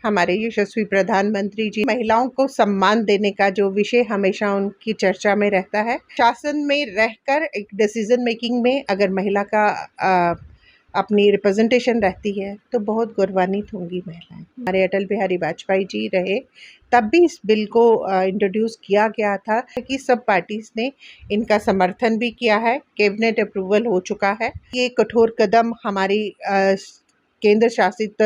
हमारे यशस्वी प्रधानमंत्री जी महिलाओं को सम्मान देने का जो विषय हमेशा उनकी चर्चा में रहता है। शासन में रहकर एक डिसीजन मेकिंग में अगर महिला का अपनी रिप्रेजेंटेशन रहती है तो बहुत गौरवान्वित होंगी महिलाएं। हमारे अटल बिहारी वाजपेयी जी रहे तब भी इस बिल को इंट्रोड्यूस किया गया था कि सब पार्टीज ने इनका समर्थन भी किया है, कैबिनेट अप्रूवल हो चुका है। ये कठोर कदम हमारी केंद्र शासित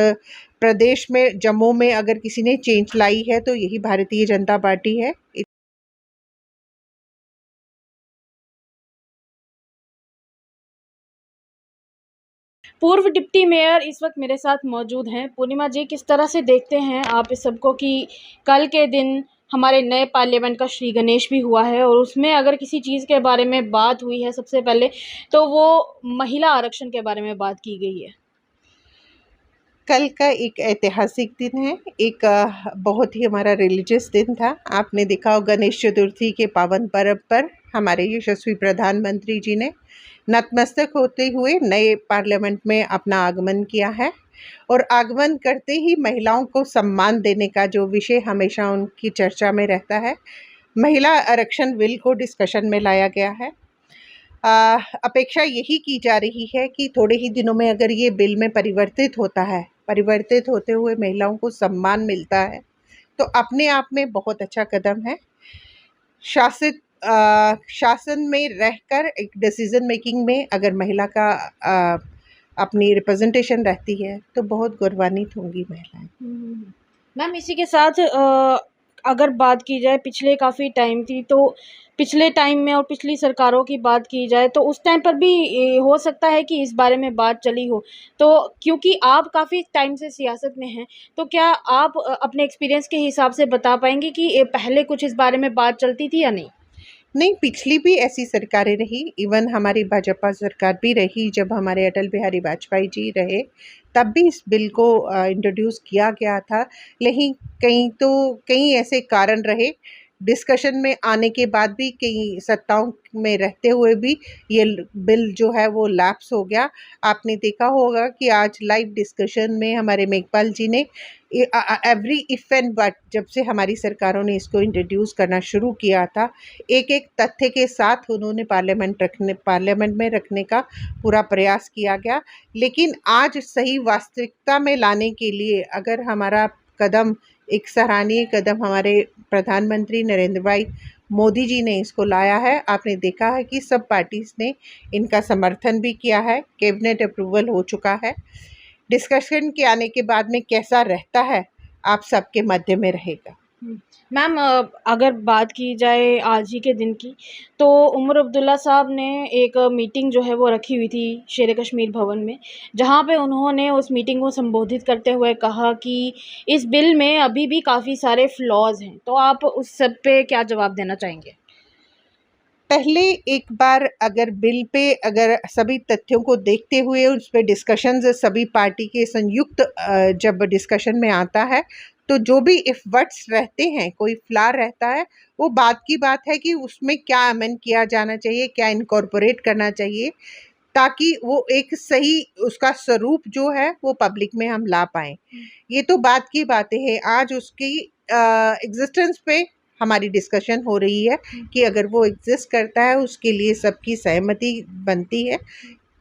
प्रदेश में जम्मू में अगर किसी ने चेंज लाई है तो यही भारतीय जनता पार्टी है। पूर्व डिप्टी मेयर इस वक्त मेरे साथ मौजूद हैं। पूर्णिमा जी, किस तरह से देखते हैं आप इस सबको कि कल के दिन हमारे नए पार्लियामेंट का श्री गणेश भी हुआ है और उसमें अगर किसी चीज़ के बारे में बात हुई है सबसे पहले तो वो महिला आरक्षण के बारे में बात की गई है। कल का एक ऐतिहासिक दिन है, एक बहुत ही हमारा रिलीजियस दिन था। आपने देखा हो गणेश चतुर्थी के पावन पर्व पर हमारे यशस्वी प्रधानमंत्री जी ने नतमस्तक होते हुए नए पार्लियामेंट में अपना आगमन किया है और आगमन करते ही महिलाओं को सम्मान देने का जो विषय हमेशा उनकी चर्चा में रहता है, महिला आरक्षण बिल को डिस्कशन में लाया गया है। अपेक्षा यही की जा रही है कि थोड़े ही दिनों में अगर ये बिल में परिवर्तित होता है, परिवर्तित होते हुए महिलाओं को सम्मान मिलता है तो अपने आप में बहुत अच्छा कदम है। शासन में रहकर एक डिसीजन मेकिंग में अगर महिला का अपनी रिप्रेजेंटेशन रहती है तो बहुत गौरवान्वित होंगी महिलाएं। मैम, इसी के साथ अगर बात की जाए पिछले काफ़ी टाइम थी तो पिछले टाइम में और पिछली सरकारों की बात की जाए तो उस टाइम पर भी हो सकता है कि इस बारे में बात चली हो। तो क्योंकि आप काफ़ी टाइम से सियासत में हैं तो क्या आप अपने एक्सपीरियंस के हिसाब से बता पाएंगे कि पहले कुछ इस बारे में बात चलती थी या नहीं? नहीं, पिछली भी ऐसी सरकारें रही, इवन हमारी भाजपा सरकार भी रही जब हमारे अटल बिहारी वाजपेयी जी रहे तब भी इस बिल को इंट्रोड्यूस किया गया था। लेकिन कई ऐसे कारण रहे, डिस्कशन में आने के बाद भी कई सत्ताओं में रहते हुए भी ये बिल जो है वो लैप्स हो गया। आपने देखा होगा कि आज लाइव डिस्कशन में हमारे मेघपाल जी ने एवरी इफ एंड बट जब से हमारी सरकारों ने इसको इंट्रोड्यूस करना शुरू किया था, एक एक तथ्य के साथ उन्होंने पार्लियामेंट में रखने का पूरा प्रयास किया गया। लेकिन आज सही वास्तविकता में लाने के लिए अगर हमारा कदम, एक सराहनीय कदम हमारे प्रधानमंत्री नरेंद्र भाई मोदी जी ने इसको लाया है। आपने देखा है कि सब पार्टीज ने इनका समर्थन भी किया है, कैबिनेट अप्रूवल हो चुका है। डिस्कशन के आने के बाद में कैसा रहता है आप सबके मध्य में रहेगा। मैम, अगर बात की जाए आज ही के दिन की तो उमर अब्दुल्ला साहब ने एक मीटिंग जो है वो रखी हुई थी शेर कश्मीर भवन में, जहाँ पे उन्होंने उस मीटिंग को संबोधित करते हुए कहा कि इस बिल में अभी भी काफ़ी सारे फ्लॉज हैं। तो आप उस सब पे क्या जवाब देना चाहेंगे? पहले एक बार अगर बिल पे अगर सभी तथ्यों को देखते हुए उस पर डिस्कशंस सभी पार्टी के संयुक्त जब डिस्कशन में आता है तो जो भी इफ वर्ड्स रहते हैं, कोई फ्लॉ रहता है, वो बात की बात है कि उसमें क्या अमेंड किया जाना चाहिए, क्या इनकॉर्पोरेट करना चाहिए ताकि वो एक सही उसका स्वरूप जो है वो पब्लिक में हम ला पाएँ। ये तो बात की बातें हैं, आज उसकी एग्जिस्टेंस पे हमारी डिस्कशन हो रही है कि अगर वो एग्जिस्ट करता है उसके लिए सबकी सहमति बनती है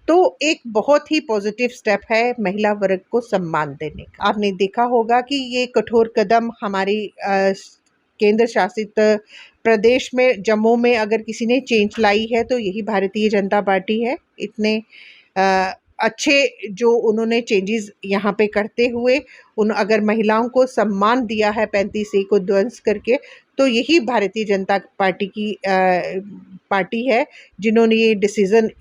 तो एक बहुत ही पॉजिटिव स्टेप है महिला वर्ग को सम्मान देने का। आपने देखा होगा कि ये कठोर कदम हमारी केंद्र शासित प्रदेश में जम्मू में अगर किसी ने चेंज लाई है तो यही भारतीय जनता पार्टी है। इतने अच्छे जो उन्होंने चेंजेस यहाँ पे करते हुए अगर महिलाओं को सम्मान दिया है 35A को ध्वंस करके, तो यही भारतीय जनता पार्टी की पार्टी है जिन्होंने ये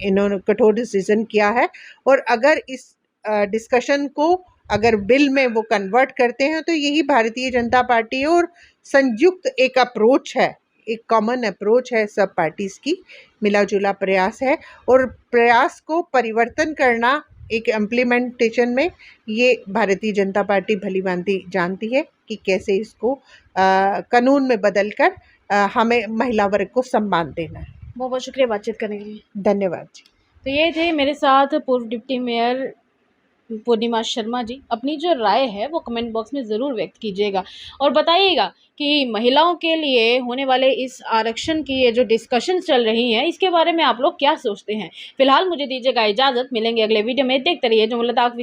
इन्होंने कठोर डिसीजन किया है। और अगर इस डिस्कशन को अगर बिल में वो कन्वर्ट करते हैं तो यही भारतीय जनता पार्टी और संयुक्त एक अप्रोच है, एक कॉमन अप्रोच है सब पार्टीज की, मिला जुला प्रयास है और प्रयास को परिवर्तन करना एक इम्प्लीमेंटेशन में ये भारतीय जनता पार्टी भली भांति जानती है कि कैसे इसको कानून में बदलकर हमें महिला वर्ग को सम्मान देना है। बहुत बहुत शुक्रिया बातचीत करने के लिए। धन्यवाद जी। तो ये थे मेरे साथ पूर्व डिप्टी मेयर पूर्णिमा शर्मा जी, अपनी जो राय है वो कमेंट बॉक्स में ज़रूर व्यक्त कीजिएगा और बताइएगा कि महिलाओं के लिए होने वाले इस आरक्षण की ये जो डिस्कशन चल रही हैं, इसके बारे में आप लोग क्या सोचते हैं। फिलहाल मुझे दीजिएगा इजाज़त, मिलेंगे अगले वीडियो में। देखते रहिए जो मुल्ताक।